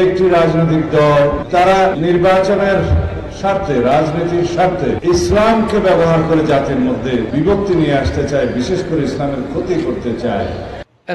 একটি রাজনৈতিক দল তারা নির্বাচনের স্বার্থে, রাজনীতির স্বার্থে ইসলামকে ব্যবহার করে জাতির মধ্যে বিভক্তি নিয়ে আসতে চায়, বিশেষ করে ইসলামের ক্ষতি করতে চায়।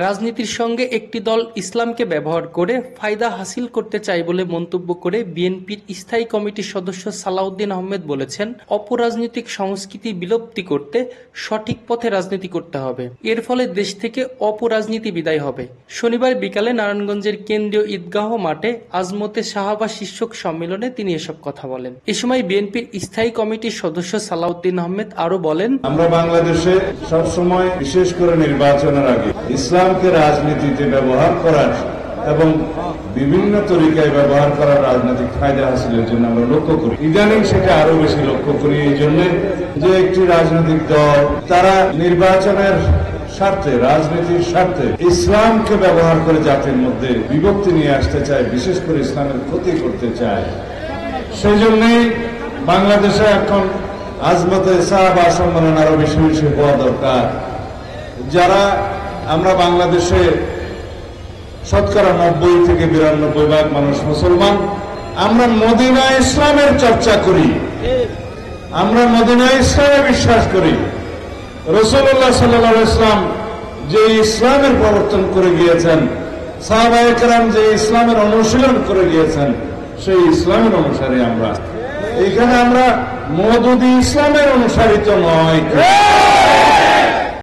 রাজনীতির সঙ্গে একটি দল ইসলামকে ব্যবহার করে ফায়দা হাসিল করতে চায় বলে মন্তব্য করে বিএনপির স্থায়ী কমিটির সদস্য সালাউদ্দিন আহমেদ বলেছেন, অপরাজনৈতিক সংস্কৃতি বিলুপ্তি করতে সঠিক পথে রাজনীতি করতে হবে। এর ফলে দেশ থেকে অপরাজনীতি বিদায় হবে। শনিবার বিকালে নারায়ণগঞ্জের কেন্দ্রীয় ঈদগাহ মাঠে আজমতে সাহাবা শীর্ষক সম্মেলনে তিনি এসব কথা বলেন। এ সময় বিএনপির স্থায়ী কমিটির সদস্য সালাউদ্দিন আহমেদ আরো বলেন, আমরা বাংলাদেশে সবসময়, বিশেষ করে নির্বাচনের আগে, ইসলামকে রাজনীতিতে ব্যবহার করার এবং বিভিন্ন তরিকায় ব্যবহার করার রাজনৈতিক ফায়দা হাসিলের জন্য আমরা লক্ষ্য করি। ইদানিং সেটা আরো বেশি লক্ষ্য করি এই জন্য যে একটি রাজনৈতিক দল তারা নির্বাচনের স্বার্থে, রাজনীতির স্বার্থে ইসলামকে ব্যবহার করে জাতির মধ্যে বিভক্তি নিয়ে আসতে চায়, বিশেষ করে ইসলামের ক্ষতি করতে চায়। সেই জন্যই বাংলাদেশে এখন আজমতে সাহাবা সম্মেলন আরো বেশি বেশি হওয়া দরকার। যারা আমরা বাংলাদেশে শতকরা 90 থেকে 92% মানুষ মুসলমান, আমরা মদিনা ইসলামের চর্চা করি, আমরা মদিনা ইসলামে বিশ্বাস করি। রাসূলুল্লাহ সাল্লাল্লাহু আলাইহি ওয়াসাল্লাম যে ইসলামের প্রবর্তন করে গিয়েছেন, সাহাবায়ে কেরাম যে ইসলামের অনুশীলন করে গিয়েছেন, সেই ইসলামের অনুসারী আমরা। এখানে আমরা মওদুদি ইসলামের অনুসারিত নয়।